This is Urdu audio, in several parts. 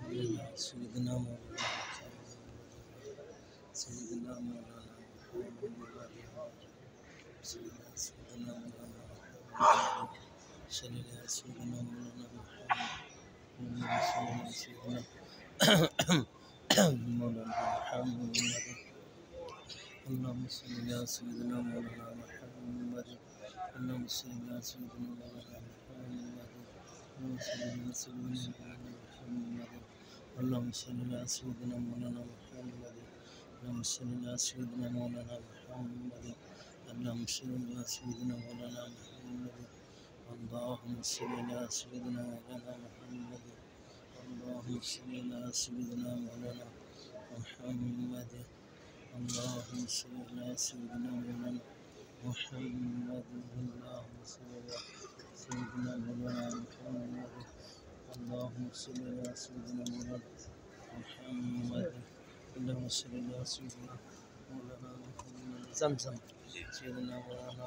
سيدنا مولانا سيدنا مولانا سيدنا مولانا سيدنا مولانا سيدنا مولانا محمد اللهم صل على سيدنا مولانا محمد اللهم صل على سيدنا مولانا محمد اللهم صل على سيدنا مولانا محمد اللهم صل على سيدنا مولانا محمد اللهم صل على سيدنا مولانا محمد اللهم صل على سيدنا مولانا محمد اللهم صل على سيدنا مولانا محمد اللهم صل على سيدنا مولانا محمد اللهم صل على سيدنا مولانا محمد اللهم صل على سيدنا مولانا محمد اللهم صل على سيدنا مولانا محمد زمزم سيدنا مولانا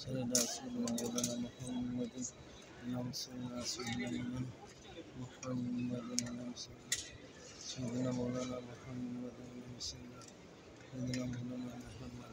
صل على سيدنا مولانا محمد اللهم صل على سيدنا مولانا محمد اللهم صل على سيدنا مولانا محمد اللهم صل على سيدنا مولانا محمد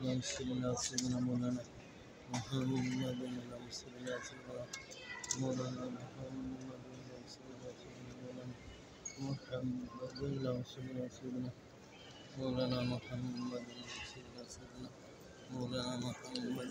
اللهم صل على سيدنا مولانا محمد اللهم صل على سيدنا محمد اللهم صل على سيدنا مولانا محمد اللهم صل على سيدنا مولانا محمد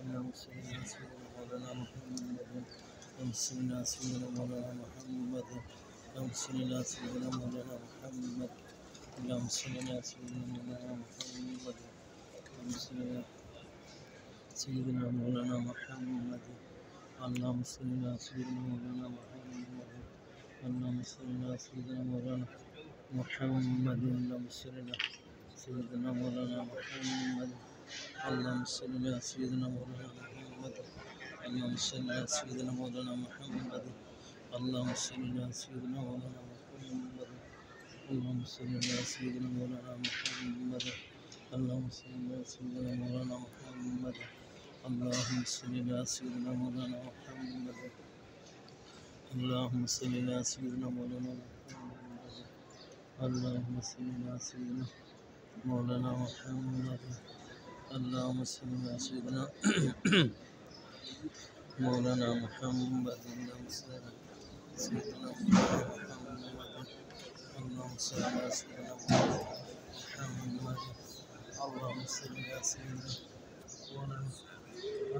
اللهم صل على سيدنا مولانا محمد اللهم صل على سيدنا مولانا محمد اللهم صل على سيدنا مولانا محمد اللهم صل على سيدنا مولانا محمد اللهم صل على سيدنا مولانا محمد اللهم صل على سيدنا مولانا محمد اللهم صل على سيدنا مولانا محمد اللهم صل على سيدنا مولانا محمد اللهم صل على سيدنا مولانا محمد اللهم صل على سيدنا مولانا محمد اللهم صل على سيدنا مولانا محمد اللهم صل على سيدنا مولانا محمد اللهم صل على سيدنا مولانا محمد اللهم صل على سيدنا مولانا محمد اللهم صل على سيدنا مولانا محمد اللهم صل على سيدنا مولانا محمد اللهم صل على سيدنا مولانا محمد اللهم صل على سيدنا مولانا محمد اللهم صل على سيدنا محمد اللهم صل على سيدنا مولانا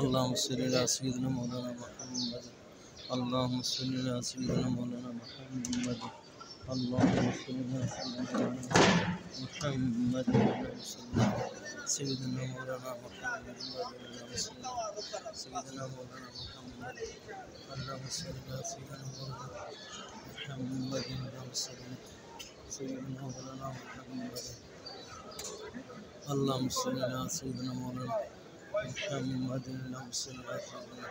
اللهم صل على سيدنا مولانا محمد اللهم صل على سيدنا مولانا محمد اللهم صل على سيدنا محمد اللهم صل على سيدنا مولانا محمد اللهم صل على سيدنا مولانا محمد اللهم صل على سيدنا مولانا محمد اللهم صل على سيدنا مولانا محمد اللهم صل على سيدنا مولانا محمد اللهم صل على سيدنا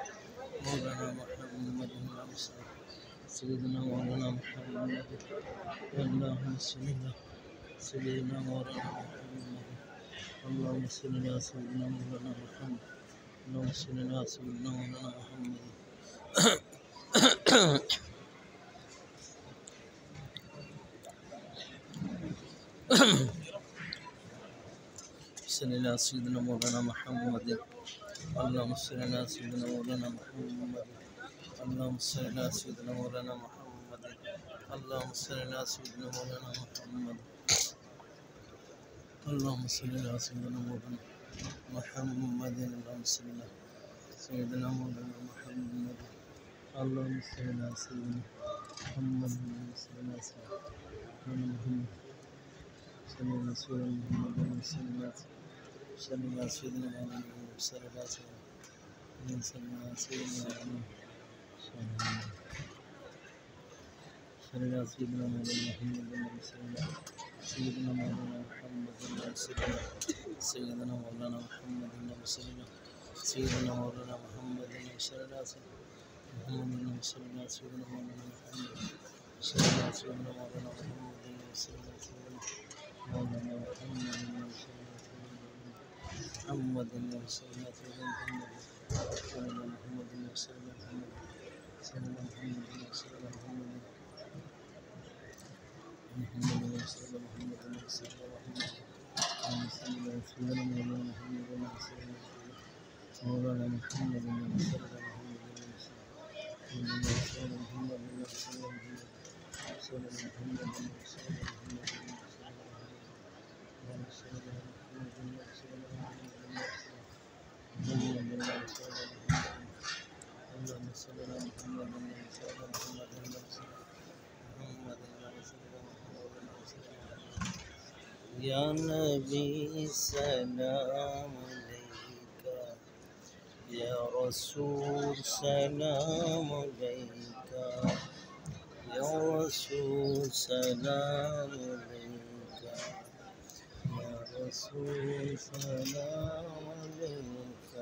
مولانا محمد اللهم صل على سيدنا مولانا محمد اللهم صل على سيدنا مولانا محمد اللهم صل على سيدنا مولانا محمد اللهم صل على سيدنا مولانا محمد على سيدنا مولانا محمد اللهم صل على سيدنا مولانا محمد اللهم صل على سيدنا مولانا محمد اللهم صل على سيدنا مولانا محمد اللهم صل على سيدنا مولانا محمد اللهم صل على سيدنا مولانا محمد اللهم صل على سيدنا محمد اللهم صل على سيدنا محمد صل على سيدنا محمد اللهم صل على سيدنا محمد صل على سيدنا محمد صل على سيدنا محمد اللهم صل على سيدنا محمد اللهم صل على سيدنا مولانا محمد اللهم صل على سيدنا مولانا محمد اللهم صل على محمد اللهم صل على سيدنا مولانا محمد صل على سيدنا مولانا محمد اللهم صل على سيدنا مولانا محمد اللهم صل على محمد اللهم صل على سيدنا محمد صل على محمد اللهم صل على محمد صل على محمد اللهم صل على محمد محمد اللهم صل على محمد اللهم صل على محمد اللهم صل على سيدنا مولانا محمد اللهم صل على مولانا محمد اللهم صل على محمد اللهم صل على محمد اللهم صل على محمد صل على محمد اللهم صل على محمد اللهم صل على محمد اللهم صل على محمد اللهم صل على محمد اللهم صل على محمد اللهم صل يا نبي سلام عليك يا رسول سلام عليك يا رسول سلام عليك يا رسول سلام عليك